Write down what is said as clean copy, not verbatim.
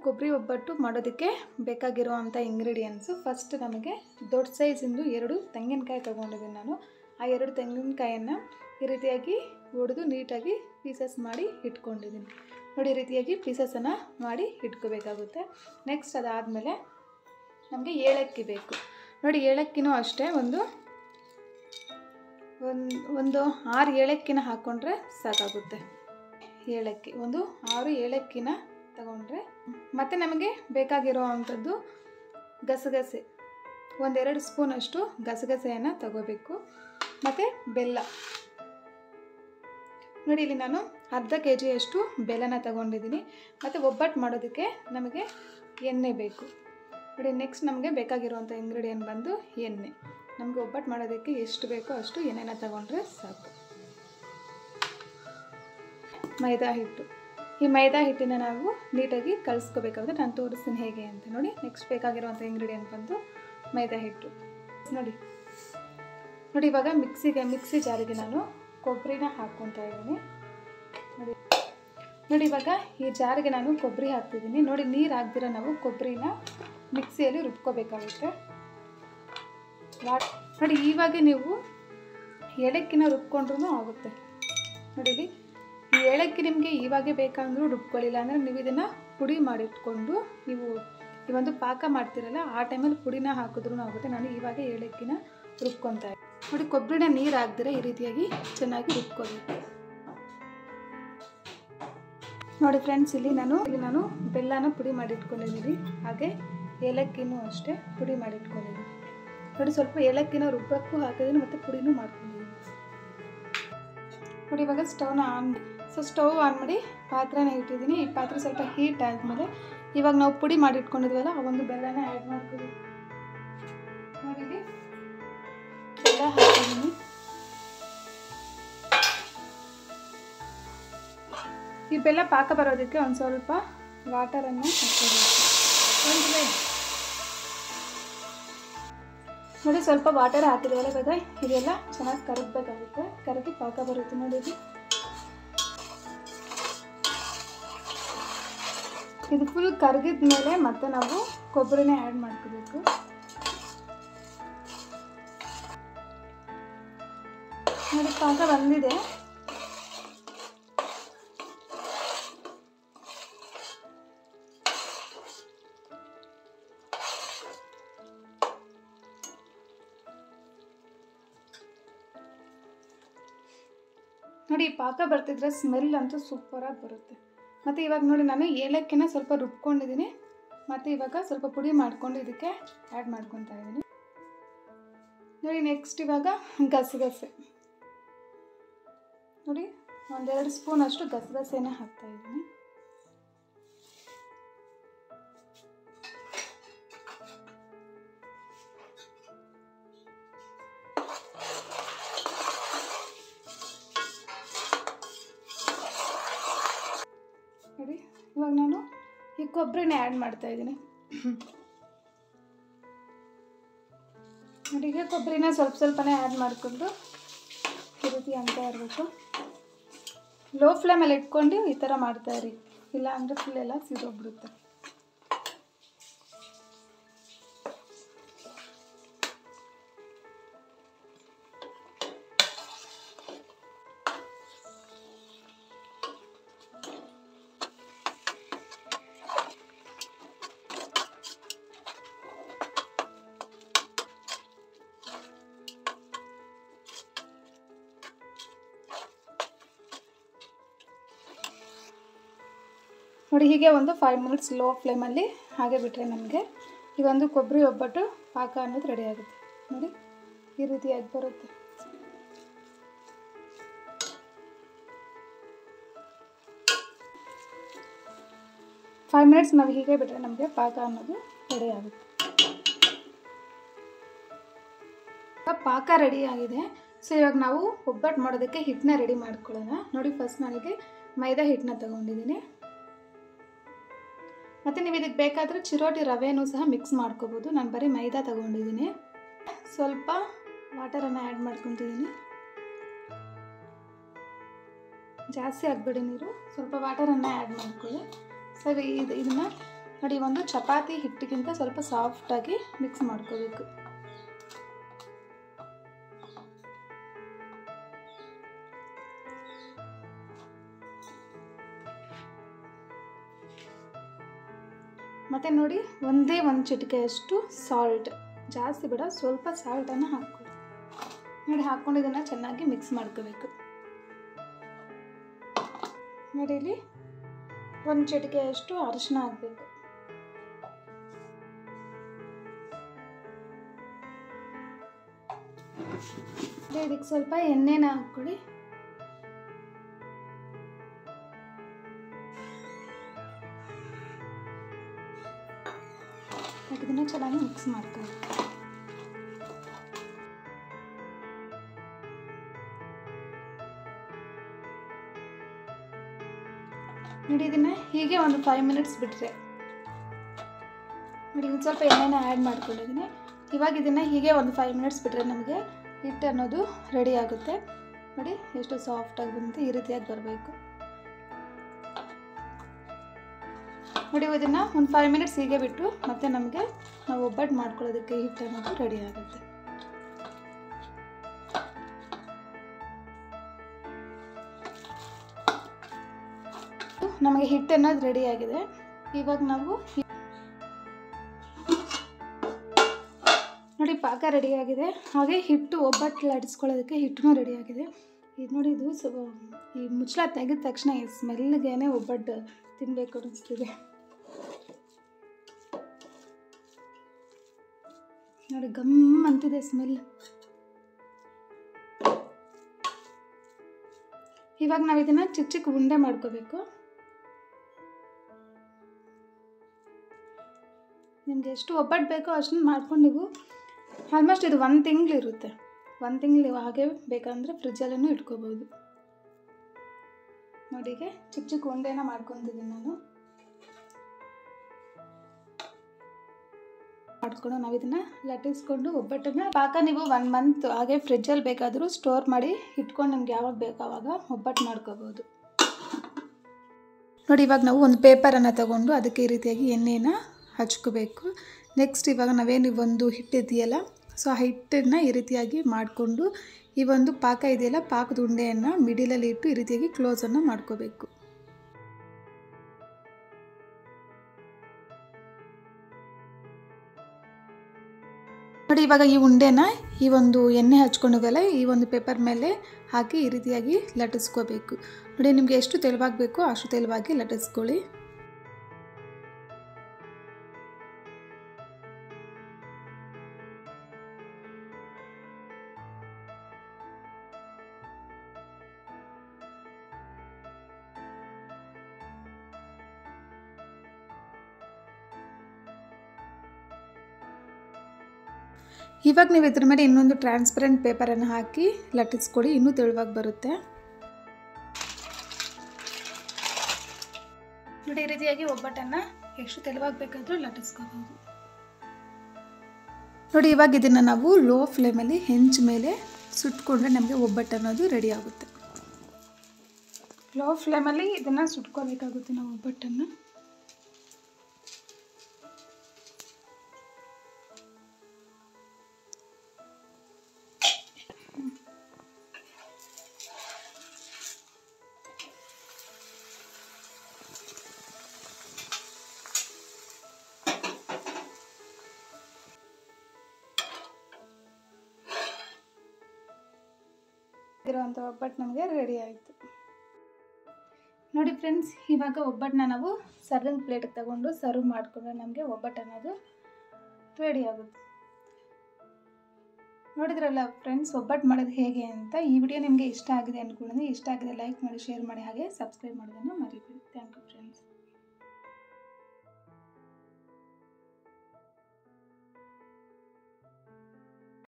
ಕೊಬ್ಬರಿ ಒಬ್ಬಟ್ಟು ಮಾಡೋದಕ್ಕೆ ಬೇಕಾಗಿರುವಂಥ ಇಂಗ್ರೀಡಿಯೆಂಟ್ಸು, ಫಸ್ಟ್ ನಮಗೆ ದೊಡ್ಡ ಸೈಜಿಂದು 2 ತೆಂಗಿನಕಾಯಿ ತೊಗೊಂಡಿದ್ದೀನಿ ನಾನು. ಆ 2 ತೆಂಗಿನಕಾಯನ್ನು ಈ ರೀತಿಯಾಗಿ ಒಡೆದು ನೀಟಾಗಿ ಪೀಸಸ್ ಮಾಡಿ ಇಟ್ಕೊಂಡಿದ್ದೀನಿ. ನೋಡಿ, ಈ ರೀತಿಯಾಗಿ ಪೀಸಸನ್ನು ಮಾಡಿ ಇಟ್ಕೋಬೇಕಾಗುತ್ತೆ. ನೆಕ್ಸ್ಟ್ ಅದಾದಮೇಲೆ ನಮಗೆ ಏಲಕ್ಕಿ ಬೇಕು. ನೋಡಿ, ಏಲಕ್ಕಿನೂ ಅಷ್ಟೇ ಒಂದು 6 ಏಲಕ್ಕಿನ ಹಾಕ್ಕೊಂಡ್ರೆ ಸಾಕಾಗುತ್ತೆ. ಏಲಕ್ಕಿ ಒಂದು 6 ಏಲಕ್ಕಿನ ತಗೊಂಡ್ರೆ, ಮತ್ತು ನಮಗೆ ಬೇಕಾಗಿರೋ ಅಂಥದ್ದು ಗಸಗಸೆ 1-2 ಸ್ಪೂನಷ್ಟು ಗಸಗಸೆಯನ್ನು ತಗೋಬೇಕು. ಮತ್ತು ಬೆಲ್ಲ, ನೋಡಿ ಇಲ್ಲಿ ನಾನು ಅರ್ಧ kg ಬೆಲ್ಲನ ತಗೊಂಡಿದ್ದೀನಿ. ಮತ್ತು ಒಬ್ಬಟ್ಟು ಮಾಡೋದಕ್ಕೆ ನಮಗೆ ಎಣ್ಣೆ ಬೇಕು. ನೋಡಿ, ನೆಕ್ಸ್ಟ್ ನಮಗೆ ಬೇಕಾಗಿರುವಂಥ ಇಂಗ್ರೀಡಿಯೆಂಟ್ ಬಂದು ಎಣ್ಣೆ. ನಮಗೆ ಒಬ್ಬಟ್ಟು ಮಾಡೋದಕ್ಕೆ ಎಷ್ಟು ಬೇಕೋ ಅಷ್ಟು ಎಣ್ಣೆನ ತಗೊಂಡ್ರೆ ಸಾಕು. ಮೈದಾ ಹಿಟ್ಟು, ಈ ಮೈದಾ ಹಿಟ್ಟಿನ ನಾವು ನೀಟಾಗಿ ಕಲಿಸ್ಕೋಬೇಕಾಗುತ್ತೆ. ನಾನು ತೋರಿಸ್ತೀನಿ ಹೇಗೆ ಅಂತ. ನೋಡಿ, ನೆಕ್ಸ್ಟ್ ಬೇಕಾಗಿರುವಂಥ ಇಂಗ್ರೀಡಿಯೆಂಟ್ ಬಂದು ಮೈದಾ ಹಿಟ್ಟು. ನೋಡಿ ಇವಾಗ ಮಿಕ್ಸಿ ಜಾರಿಗೆ ನಾನು ಕೊಬ್ಬರಿನ ಹಾಕ್ಕೊತಾ ಇದ್ದೀನಿ. ನೋಡಿ ಇವಾಗ ಈ ಜಾರಿಗೆ ನಾನು ಕೊಬ್ಬರಿ ಹಾಕ್ತಿದ್ದೀನಿ. ನೋಡಿ, ನೀರು ಹಾಕ್ದಿರ ನಾವು ಕೊಬ್ಬರಿನ ಮಿಕ್ಸಿಯಲ್ಲಿ ರುಬ್ಕೋಬೇಕಾಗುತ್ತೆ. ನೋಡಿ, ಇವಾಗ ನೀವು ಏಲಕ್ಕಿನ ರುಬ್ಕೊಂಡ್ರೂ ಆಗುತ್ತೆ. ನೋಡಿ, ಇಲ್ಲಿ ಈ ಏಲಕ್ಕಿ ನಿಮಗೆ ಇವಾಗೇ ಬೇಕಂದ್ರೂ ರುಬ್ಕೊಳ್ಳಿಲ್ಲ ಅಂದರೆ ನೀವು ಇದನ್ನು ಪುಡಿ ಮಾಡಿಟ್ಕೊಂಡು ನೀವು ಈ ಒಂದು ಪಾಕ ಮಾಡ್ತಿರಲ್ಲ ಆ ಟೈಮಲ್ಲಿ ಪುಡಿನ ಹಾಕಿದ್ರೂ ಆಗುತ್ತೆ. ನಾನು ಇವಾಗ ಏಲಕ್ಕಿನ ರುಬ್ಕೊತಾ ಇದ್ದೀನಿ. ನೋಡಿ, ಕೊಬ್ಬರಿನ ನೀರು ಹಾಕ್ದಿರ ಈ ರೀತಿಯಾಗಿ ಚೆನ್ನಾಗಿ ರುಬ್ಕೋಬೇಕು. ನೋಡಿ ಫ್ರೆಂಡ್ಸ್, ಇಲ್ಲಿ ನಾನು ಬೆಲ್ಲನ ಪುಡಿ ಮಾಡಿಟ್ಕೊಂಡಿದ್ದೀನಿ. ಹಾಗೆ ಏಲಕ್ಕಿನೂ ಅಷ್ಟೇ ಪುಡಿ ಮಾಡಿಟ್ಕೊಂಡಿದ್ದೀನಿ. ನೋಡಿ, ಸ್ವಲ್ಪ ಏಲಕ್ಕಿನ ರುಬ್ಬಕ್ಕೂ ಹಾಕಿದ್ದೀನಿ ಮತ್ತು ಪುಡಿನೂ ಮಾಡ್ಕೊಂಡಿದ್ದೀನಿ. ನೋಡಿ, ಇವಾಗ ಸ್ಟವ್ ಆನ್ ಮಾಡಿ ಪಾತ್ರೆನ ಇಟ್ಟಿದ್ದೀನಿ. ಈ ಪಾತ್ರೆ ಸ್ವಲ್ಪ ಹೀಟ್ ಆದಮೇಲೆ ಇವಾಗ ನಾವು ಪುಡಿ ಮಾಡಿಟ್ಕೊಂಡಿದ್ವಲ್ಲ ಆ ಒಂದು ಬೆಲ್ಲನ ಆ್ಯಡ್ ಮಾಡ್ತೀವಿ. ನೋಡಿ, ಇಲ್ಲಿ ಬೆಲ್ಲ ಹಾಕಿದ್ದೀನಿ. ಈ ಬೆಲ್ಲ ಪಾಕ ಬರೋದಕ್ಕೆ ಒಂದು ಸ್ವಲ್ಪ ವಾಟರನ್ನು ಹಾಕ್ಕೋಬೇಕು. ನೋಡಿ, ಸ್ವಲ್ಪ ವಾಟರ್ ಹಾಕಿದ್ವಲ್ಲ, ಇವಾಗ ಇದೆಲ್ಲ ಚೆನ್ನಾಗಿ ಕರಗಬೇಕಾಗುತ್ತೆ. ಕರಗಿ ಪಾಕ ಬರುತ್ತೆ. ನೋಡಿ, ಇದು ಫುಲ್ ಕರಗಿದ ಮೇಲೆ ಮತ್ತೆ ನಾವು ಕೊಬ್ಬರಿನ ಆ್ಯಡ್ ಮಾಡ್ಕೋಬೇಕು. ನೋಡಿ, ಪಾಕ ಬಂದಿದೆ. ನೋಡಿ, ಪಾಕ ಬರ್ತಿದ್ರೆ ಸ್ಮೆಲ್ ಅಂತೂ ಸೂಪರಾಗಿ ಬರುತ್ತೆ. ಮತ್ತು ಇವಾಗ ನೋಡಿ, ನಾನು ಏಲಕ್ಕಿನ ಸ್ವಲ್ಪ ರುಬ್ಕೊಂಡಿದ್ದೀನಿ. ಮತ್ತು ಇವಾಗ ಸ್ವಲ್ಪ ಪುಡಿ ಮಾಡ್ಕೊಂಡು ಇದಕ್ಕೆ ಆ್ಯಡ್ ಮಾಡ್ಕೊತಾ ಇದ್ದೀನಿ. ನೋಡಿ, ನೆಕ್ಸ್ಟ್ ಇವಾಗ ಗಸಗಸೆ. ನೋಡಿ, 1-2 ಸ್ಪೂನಷ್ಟು ಗಸಗಸೆನ ಹಾಕ್ತಾ ಇದ್ದೀನಿ. ನೋಡಿ, ಇವಾಗ ನಾನು ಈ ಕೊಬ್ಬರಿನ ಆ್ಯಡ್ ಮಾಡ್ತಾ ಇದ್ದೀನಿ. ನೋಡಿ, ಈಗ ಕೊಬ್ಬರಿನ ಸ್ವಲ್ಪನೇ ಆ್ಯಡ್ ಮಾಡಿಕೊಂಡು ಈ ರೀತಿ ಅಂತ ಇರಬೇಕು. ಲೋ ಫ್ಲೇಮಲ್ಲಿ ಇಟ್ಕೊಂಡು ಈ ಥರ ಮಾಡ್ತಾಯಿರಿ, ಇಲ್ಲ ಅಂದರೆ ಫುಲ್ ಎಲ್ಲ ಸಿದೋಗ್ಬಿಡುತ್ತೆ. ನೋಡಿ, ಹೀಗೆ ಒಂದು 5 ಮಿನಿಟ್ಸ್ ಲೋ ಫ್ಲೇಮಲ್ಲಿ ಹಾಗೆ ಬಿಟ್ಟರೆ ನಮಗೆ ಈ ಒಂದು ಕೊಬ್ಬರಿ ಒಬ್ಬಟ್ಟು ಪಾಕ ಅನ್ನೋದು ರೆಡಿ ಆಗುತ್ತೆ. ನೋಡಿ, ಈ ರೀತಿಯಾಗಿ ಬರುತ್ತೆ. ಫೈವ್ ಮಿನಿಟ್ಸ್ ನಾವು ಹೀಗೆ ಬಿಟ್ಟರೆ ನಮಗೆ ಪಾಕ ಅನ್ನೋದು ರೆಡಿ ಆಗುತ್ತೆ. ಪಾಕ ರೆಡಿ ಆಗಿದೆ. ಸೊ ಇವಾಗ ನಾವು ಒಬ್ಬಟ್ಟು ಮಾಡೋದಕ್ಕೆ ಹಿಟ್ಟನ್ನ ರೆಡಿ ಮಾಡ್ಕೊಳ್ಳೋಣ. ನೋಡಿ, ಫಸ್ಟ್ ನನಗೆ ಮೈದಾ ಹಿಟ್ಟನ್ನ ತಗೊಂಡಿದ್ದೀನಿ. ಮತ್ತು ನೀವು ಇದಕ್ಕೆ ಬೇಕಾದರೆ ಚಿರೋಟಿ ರವೆನೂ ಸಹ ಮಿಕ್ಸ್ ಮಾಡ್ಕೋಬೋದು. ನಾನು ಬರೀ ಮೈದಾ ತಗೊಂಡಿದ್ದೀನಿ. ಸ್ವಲ್ಪ ವಾಟರನ್ನು ಆ್ಯಡ್ ಮಾಡ್ಕೊತಿದ್ದೀನಿ. ಜಾಸ್ತಿ ಹಾಕ್ಬೇಡಿ ನೀರು, ಸ್ವಲ್ಪ ವಾಟರನ್ನು ಆ್ಯಡ್ ಮಾಡ್ಕೊಳ್ಳಿ. ಸೊ ಇದನ್ನು ನೋಡಿ ಒಂದು ಚಪಾತಿ ಹಿಟ್ಟಿಗಿಂತ ಸ್ವಲ್ಪ ಸಾಫ್ಟಾಗಿ ಮಿಕ್ಸ್ ಮಾಡ್ಕೋಬೇಕು. ಮತ್ತು ನೋಡಿ ಒಂದೇ ಒಂದು ಚಿಟಿಕೆಯಷ್ಟು ಸಾಲ್ಟ್, ಜಾಸ್ತಿ ಬೇಡ, ಸ್ವಲ್ಪ ಸಾಲ್ಟನ್ನು ಹಾಕ್ಕೊಳ್ಳಿ. ನೋಡಿ ಹಾಕ್ಕೊಂಡು ಇದನ್ನು ಚೆನ್ನಾಗಿ ಮಿಕ್ಸ್ ಮಾಡ್ಕೋಬೇಕು. ನೋಡಿ ಇಲ್ಲಿ ಒಂದು ಚಿಟಿಕೆಯಷ್ಟು ಅರಿಶಿನ ಹಾಕಬೇಕು. ಇದಕ್ಕೆ ಸ್ವಲ್ಪ ಎಣ್ಣೆನ ಹಾಕ್ಕೊಳ್ಳಿ. ಇದನ್ನು ಚೆನ್ನಾಗಿ ಮಿಕ್ಸ್ ಮಾಡ್ಕೊಳ್ಳಿ. ನೋಡಿ ಇದನ್ನು ಹೀಗೆ ಒಂದು 5 ಮಿನಿಟ್ಸ್ ಬಿಟ್ಟರೆ, ನೋಡಿ ಒಂದು ಸ್ವಲ್ಪ ಎಣ್ಣೆನ ಆ್ಯಡ್ ಮಾಡ್ಕೊಂಡಿದ್ದೀನಿ. ಇವಾಗ ಇದನ್ನು ಹೀಗೆ ಒಂದು 5 ಮಿನಿಟ್ಸ್ ಬಿಟ್ಟರೆ ನಮಗೆ ಹಿಟ್ಟು ಅನ್ನೋದು ರೆಡಿ ಆಗುತ್ತೆ. ನೋಡಿ ಎಷ್ಟು ಸಾಫ್ಟಾಗಿ ಬಂತು, ಈ ರೀತಿಯಾಗಿ ಬರಬೇಕು. ನೋಡಿ ಇದನ್ನು ಒಂದು 5 ಮಿನಿಟ್ಸ್ ಹೀಗೆ ಬಿಟ್ಟು ಮತ್ತೆ ನಮಗೆ ನಾವು ಒಬ್ಬಟ್ಟು ಮಾಡ್ಕೊಳ್ಳೋದಕ್ಕೆ ಹಿಟ್ಟು ಅನ್ನೋದು ರೆಡಿ ಆಗುತ್ತೆ. ನಮಗೆ ಹಿಟ್ಟು ಅನ್ನೋದು ರೆಡಿ ಆಗಿದೆ. ಇವಾಗ ನಾವು ನೋಡಿ ಪಾಕ ರೆಡಿ ಆಗಿದೆ, ಹಾಗೆ ಹಿಟ್ಟು ಒಬ್ಬಟ್ಟು ಲಡಿಸ್ಕೊಳ್ಳೋದಕ್ಕೆ ಹಿಟ್ಟು ರೆಡಿ ಆಗಿದೆ. ಇದು ನೋಡಿ, ಇದು ಈ ಮುಚ್ಚಳ ತೆಗೆದ ತಕ್ಷಣ ಈ ಸ್ಮೆಲ್ಗೇನೆ ಒಬ್ಬಟ್ಟು ತಿನ್ನಬೇಕು ಅನಿಸ್ತಿದೆ. ನೋಡಿ ಗಮ್ ಅಂತಿದೆ ಸ್ಮೆಲ್. ಇವಾಗ ನಾವು ಇದನ್ನು ಚಿಕ್ಕ ಚಿಕ್ಕ ಉಂಡೆ ಮಾಡ್ಕೋಬೇಕು. ನಿಮಗೆ ಎಷ್ಟು ಒಬ್ಬಟ್ಟು ಬೇಕೋ ಅಷ್ಟನ್ನು ಮಾಡ್ಕೊಂಡು ನೀವು ಆಲ್ಮೋಸ್ಟ್ ಇದು 1 ತಿಂಗಳು ಇರುತ್ತೆ. 1 ತಿಂಗಳು ಹಾಗೆ ಬೇಕಂದರೆ ಫ್ರಿಜ್ಜಲ್ಲೂ ಇಟ್ಕೋಬೋದು. ನೋಡಿ ಈಗ ಚಿಕ್ಕ ಚಿಕ್ಕ ಉಂಡೆನ ಮಾಡ್ಕೊತಿದ್ದೀನಿ ನಾನು. ಮಾಡ್ಕೊಂಡು ನಾವು ಇದನ್ನು ಲಟ್ಟಿಸ್ಕೊಂಡು ಒಬ್ಬಟ್ಟನ್ನು ಪಾಕ ನೀವು 1 ಮಂತ್ ಹಾಗೆ ಫ್ರಿಜ್ಜಲ್ಲಿ ಬೇಕಾದರೂ ಸ್ಟೋರ್ ಮಾಡಿ ಇಟ್ಕೊಂಡು ನಿಮ್ಗೆ ಯಾವಾಗ ಬೇಕೋ ಆವಾಗ ಒಬ್ಬಟ್ಟು ಮಾಡ್ಕೋಬೋದು. ನೋಡಿ ಇವಾಗ ನಾವು ಒಂದು ಪೇಪರನ್ನು ತಗೊಂಡು ಅದಕ್ಕೆ ಈ ರೀತಿಯಾಗಿ ಎಣ್ಣೆನ ಹಚ್ಕೋಬೇಕು. ನೆಕ್ಸ್ಟ್ ಇವಾಗ ನಾವೇನು ಒಂದು ಹಿಟ್ಟಿದೆಯಲ್ಲ, ಸೊ ಆ ಹಿಟ್ಟನ್ನು ಈ ರೀತಿಯಾಗಿ ಮಾಡಿಕೊಂಡು ಈ ಒಂದು ಪಾಕ ಇದೆಯಲ್ಲ, ಪಾಕದ ಉಂಡೆಯನ್ನು ಮಿಡಿಲಲ್ಲಿ ಇಟ್ಟು ಈ ರೀತಿಯಾಗಿ ಕ್ಲೋಸನ್ನು ಮಾಡ್ಕೋಬೇಕು. ನೋಡಿ ಇವಾಗ ಈ ಉಂಡೆನ ಈ ಒಂದು ಎಣ್ಣೆ ಹಚ್ಕೊಂಡಿದ್ದಲ್ಲ ಈ ಒಂದು ಪೇಪರ್ ಮೇಲೆ ಹಾಕಿ ಈ ರೀತಿಯಾಗಿ ಲಟ್ಟಿಸ್ಕೋಬೇಕು. ನೋಡಿ ನಿಮಗೆ ಎಷ್ಟು ತೆಳುವಾಗಬೇಕೋ ಅಷ್ಟು ತೆಳುವಾಗಿ ಲಟ್ಟಿಸ್ಕೊಳ್ಳಿ. ಇವಾಗ ನೀವು ಇದ್ರ ಮೇಲೆ ಇನ್ನೊಂದು ಟ್ರಾನ್ಸ್ಪರೆಂಟ್ ಪೇಪರನ್ನು ಹಾಕಿ ಲಟ್ಟಿಸ್ಕೊಡಿ, ಇನ್ನೂ ತೆಳುವಾಗಿ ಬರುತ್ತೆ. ನೋಡಿ ಈ ರೀತಿಯಾಗಿ ಒಬ್ಬಟ್ಟನ್ನು ಎಷ್ಟು ತೆಳುವಾಗಿ ಬೇಕಾದರೂ ಲಟ್ಟಿಸ್ಕೋಬಹುದು. ನೋಡಿ ಇವಾಗ ಇದನ್ನು ನಾವು ಲೋ ಫ್ಲೇಮಲ್ಲಿ ಹೆಂಚು ಮೇಲೆ ಸುಟ್ಕೊಂಡ್ರೆ ನಮಗೆ ಒಬ್ಬಟ್ಟು ಅನ್ನೋದು ರೆಡಿ ಆಗುತ್ತೆ. ಲೋ ಫ್ಲೇಮಲ್ಲಿ ಇದನ್ನು ಸುಟ್ಕೋಬೇಕಾಗುತ್ತೆ ನಾವು ಒಬ್ಬಟ್ಟನ್ನು. ಇರುವಂಥ ಒಬ್ಬಟ್ಟು ನಮಗೆ ರೆಡಿ ಆಯಿತು. ನೋಡಿ ಫ್ರೆಂಡ್ಸ್, ಇವಾಗ ಒಬ್ಬಟ್ಟನ್ನ ನಾವು ಸರ್ವಿಂಗ್ ಪ್ಲೇಟಿಗೆ ತಗೊಂಡು ಸರ್ವ್ ಮಾಡಿಕೊಂಡ್ರೆ ನಮಗೆ ಒಬ್ಬಟ್ಟು ಅನ್ನೋದು ರೆಡಿ ಆಗುತ್ತೆ. ನೋಡಿದ್ರಲ್ಲ ಫ್ರೆಂಡ್ಸ್, ಒಬ್ಬಟ್ಟು ಮಾಡೋದು ಹೇಗೆ ಅಂತ. ಈ ವಿಡಿಯೋ ನಿಮಗೆ ಇಷ್ಟ ಆಗಿದೆ ಅಂದ್ಕೊಂಡಿದ್ದೀನಿ. ಇಷ್ಟ ಆಗಿದೆ ಲೈಕ್ ಮಾಡಿ, ಶೇರ್ ಮಾಡಿ, ಹಾಗೆ ಸಬ್ಸ್ಕ್ರೈಬ್ ಮಾಡೋದನ್ನು ಮರಿಬೇಡಿ. Thank you.